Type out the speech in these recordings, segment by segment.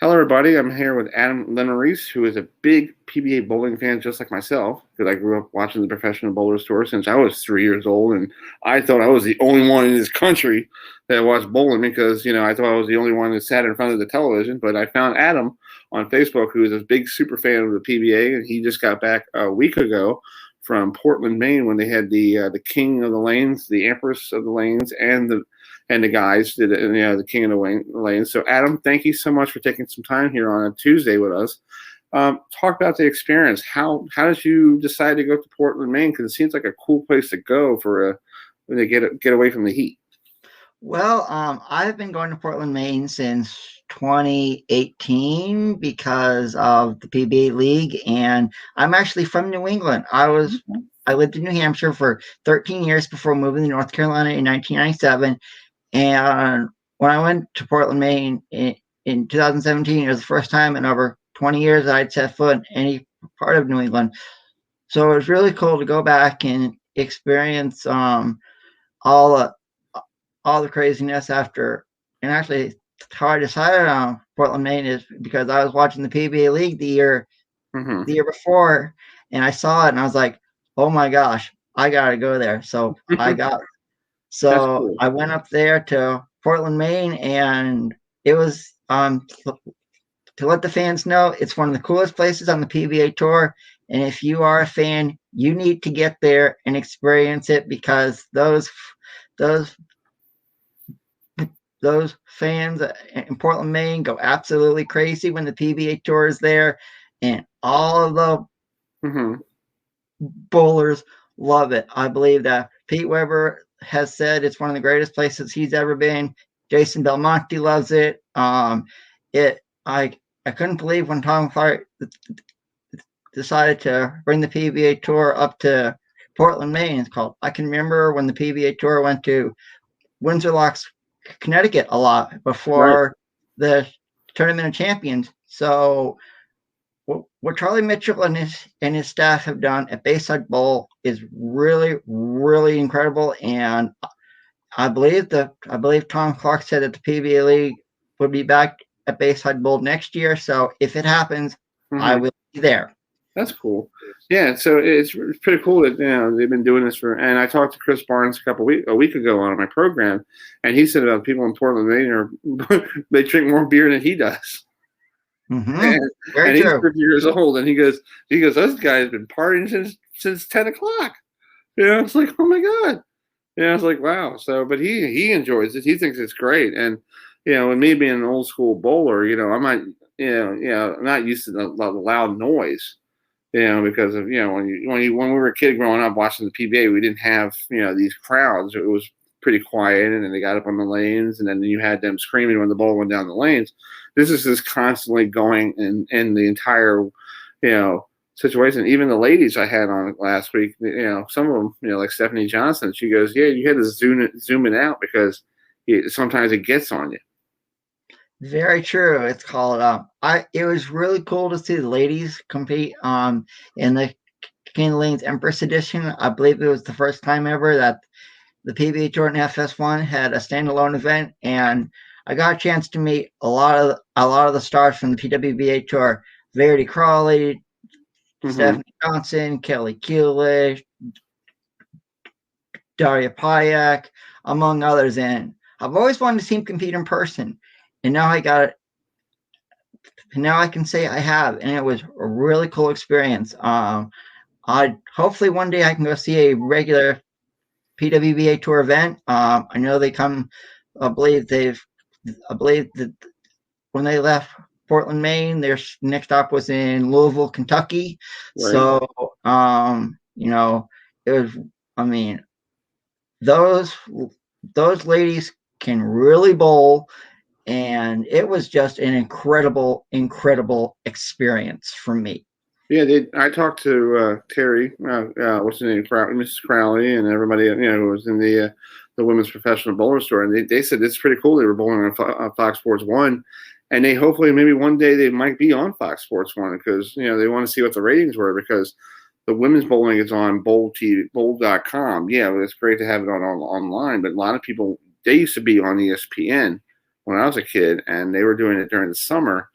Hello, everybody. I'm here with Adam Lemerise, who is a big PBA bowling fan, just like myself, because I grew up watching the Professional Bowlers Tour since I was 3 years old, and I thought I was the only one in this country that watched bowling because, I thought I was the only one that sat in front of the television. But I found Adam on Facebook, who is a big super fan of the PBA, and he just got back a week ago from Portland, Maine, when they had the King of the Lanes, the Empress of the Lanes, and the guys did it, the King of the Lane. So, Adam, thank you so much for taking some time here on a Tuesday with us. Talk about the experience. How did you decide to go to Portland, Maine? Because it seems like a cool place to go for when they get away from the heat. Well, I've been going to Portland, Maine since 2018 because of the PBA League, and I'm actually from New England. I lived in New Hampshire for 13 years before moving to North Carolina in 1997. And when I went to Portland, Maine in 2017, it was the first time in over 20 years that I'd set foot in any part of New England. So it was really cool to go back and experience all the craziness after. And actually, how I decided on Portland, Maine is because I was watching the PBA League the year before, and I saw it, and I was like, "Oh my gosh, I gotta go there!" So Cool. I went up there to Portland, Maine, and it was to let the fans know it's one of the coolest places on the PBA tour. And if you are a fan, you need to get there and experience it because those fans in Portland, Maine go absolutely crazy when the PBA tour is there, and all of the bowlers love it. I believe that Pete Weber has said it's one of the greatest places he's ever been. Jason Belmonte loves it. I couldn't believe when Tom Clark decided to bring the PBA tour up to Portland, Maine. It's called. I can remember when the PBA tour went to Windsor Locks, Connecticut a lot before the Tournament of Champions. So what Charlie Mitchell and his staff have done at Bayside Bowl is really, really incredible. And I believe Tom Clark said that the PBA League would be back at Bayside Bowl next year. So if it happens, I will be there. That's cool. Yeah, so it's pretty cool that they've been doing this and I talked to Chris Barnes a week ago on my program, and he said about people in Portland, Maine they drink more beer than he does. And he's 50 years old, and he goes, this guy's been partying since 10 o'clock. It's like, oh my god. It's like, wow. So, but he enjoys it. He thinks it's great, and and me being an old school bowler, I'm not, I'm not used to the loud noise. Because of when we were a kid growing up watching the PBA, we didn't have these crowds. It was pretty quiet, and then they got up on the lanes, and then you had them screaming when the ball went down the lanes. This is just constantly going in the entire situation. Even the ladies I had on last week, some of them, like Stephanie Johnson, she goes, yeah, you had to zoom it out because sometimes it gets on you. Very true. It's called. It was really cool to see the ladies compete in the King of the Lanes Empress Edition. I believe it was the first time ever that the PBA Tour and FS1 had a standalone event, and I got a chance to meet a lot of the stars from the PWBA Tour: Verity Crawley, Stephanie Johnson, Kelly Kulish, Daria Payak, among others. And I've always wanted to see him compete in person. And now I got it. And now I can say I have, and it was a really cool experience. I hopefully one day I can go see a regular PWBA Tour event. I know they come. I believe that when they left Portland, Maine, their next stop was in Louisville, Kentucky. Right. So it was. I mean, those ladies can really bowl. And it was just an incredible, incredible experience for me. Yeah, I talked to Terry, what's her name, Mrs. Crowley, and everybody, who was in the Women's Professional Bowlers Tour, and they said it's pretty cool. They were bowling on Fox Sports 1, and they hopefully maybe one day they might be on Fox Sports 1 because they want to see what the ratings were because the women's bowling is on bowl.com. Yeah, it's great to have it on online, but a lot of people, they used to be on ESPN when I was a kid, and they were doing it during the summer,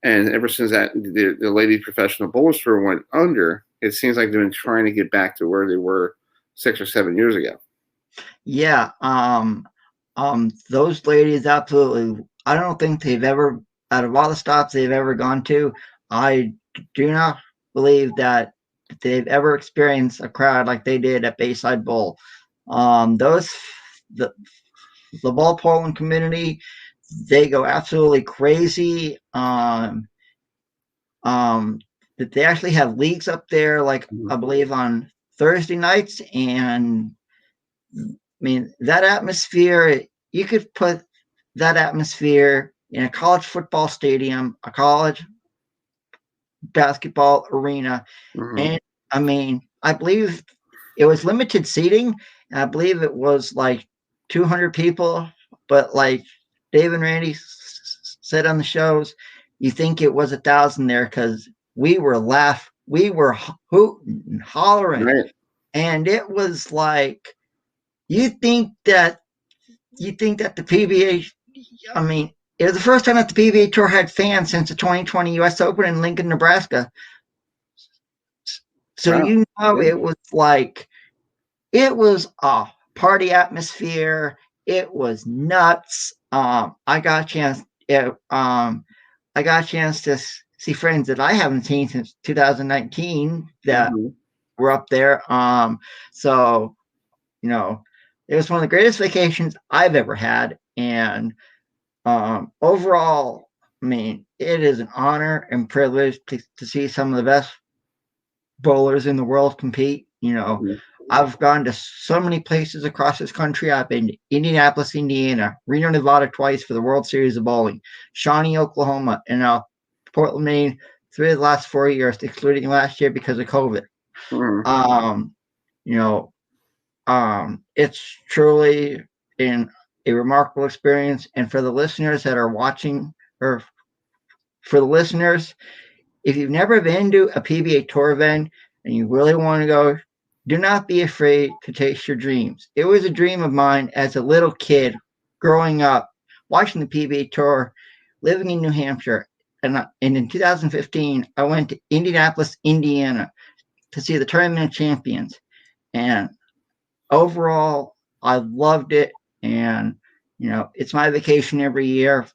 And ever since that, the ladies professional bowlers tour went under, it seems like they've been trying to get back to where they were 6 or 7 years ago. Yeah. Those ladies absolutely. I don't think they've ever, out of all the stops they've ever gone to, I do not believe that they've ever experienced a crowd like they did at Bayside Bowl. Those the ball polling community, they go absolutely crazy. That they actually have leagues up there, like I believe on Thursday nights, and I mean that atmosphere. You could put that atmosphere in a college football stadium, a college basketball arena, Mm-hmm. and I mean, I believe it was limited seating. And I believe it was like 200 people, but like Dave and Randy said on the shows, you think it was 1,000 there because we were hooting, hollering, Right. and it was like you think that the PBA. I mean, it was the first time that the PBA Tour had fans since the 2020 U.S. Open in Lincoln, Nebraska. So Wow. you know, Yeah. it was like it was a party atmosphere. It was nuts. I got a chance. I got a chance to see friends that I haven't seen since 2019 that Mm-hmm. were up there. So you know, it was one of the greatest vacations I've ever had, and overall, I mean, it is an honor and privilege to see some of the best bowlers in the world compete. You know, Mm-hmm. I've gone to so many places across this country. I've been to Indianapolis, Indiana, Reno, Nevada twice for the World Series of Bowling, Shawnee, Oklahoma, and Portland, Maine, 3 of the last 4 years, excluding last year because of COVID. Mm-hmm. You know, it's truly a remarkable experience. And for the listeners that are watching, or for the listeners, if you've never been to a PBA Tour event and you really want to go, do not be afraid to chase your dreams. It was a dream of mine as a little kid growing up, watching the PBA Tour, living in New Hampshire. And in 2015, I went to Indianapolis, Indiana to see the Tournament of Champions. And overall, I loved it. And, you know, it's my vacation every year.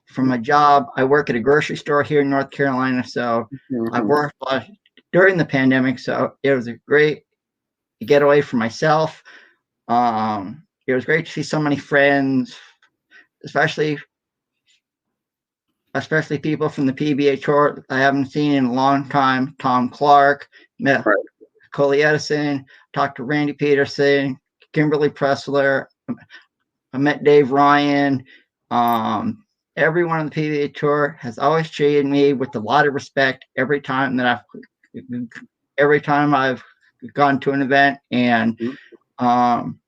From my job, I work at a grocery store here in North Carolina. So I've Mm-hmm. worked a lot during the pandemic. So it was a great getaway for myself. It was great to see so many friends, especially people from the PBA tour I haven't seen in a long time. Tom Clark, met Right. Coley Edison, talked to Randy Peterson, Kimberly Pressler. I met Dave Ryan. Everyone on the PBA tour has always treated me with a lot of respect every time I've gone to an event, and um,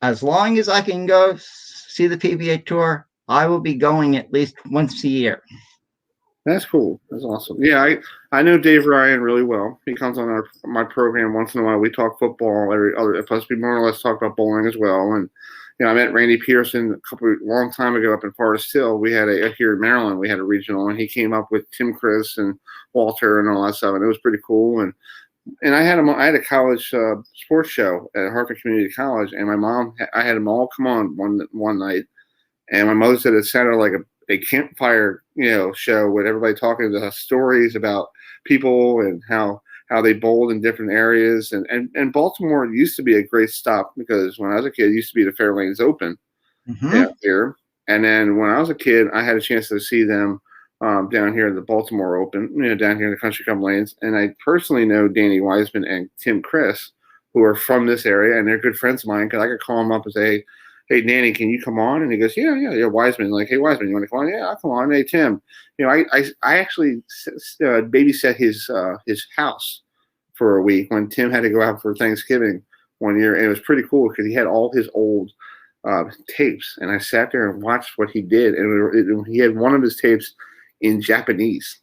as long as I can go see the PBA tour, I will be going at least once a year. That's cool. That's awesome. Yeah, I know Dave Ryan really well. He comes on my program once in a while. We talk football every other. Plus, we more or less talk about bowling as well. And I met Randy Pearson long time ago up in Forest Hill. We had here in Maryland. We had a regional, and he came up with Tim Chris and Walter and all that stuff, and it was pretty cool. And I had a college sports show at Hartford Community College, and my mom, I had them all come on one night, and my mother said it sounded like a campfire, show with everybody talking the stories about people and how they bowled in different areas. And Baltimore used to be a great stop because when I was a kid, it used to be the Fairlanes Open here. And then when I was a kid, I had a chance to see them down here in the Baltimore Open, down here in the Country Club Lanes. And I personally know Danny Wiseman and Tim Chris, who are from this area, and they're good friends of mine because I could call them up and say, hey, Danny, can you come on? And he goes, yeah, Wiseman. Like, hey, Wiseman, you want to come on? Yeah, I'll come on. Hey, Tim. I actually babysat his house for a week when Tim had to go out for Thanksgiving one year. And it was pretty cool because he had all his old tapes. And I sat there and watched what he did. And he had one of his tapes in Japanese.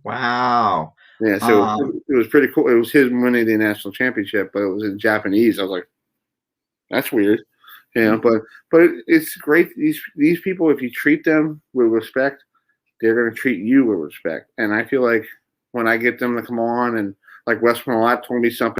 Wow. Yeah, so it was pretty cool. It was his winning the national championship, but it was in Japanese. I was like, that's weird. But it's great. These people, if you treat them with respect, they're going to treat you with respect. And I feel like when I get them to come on, and like Wes Malott told me something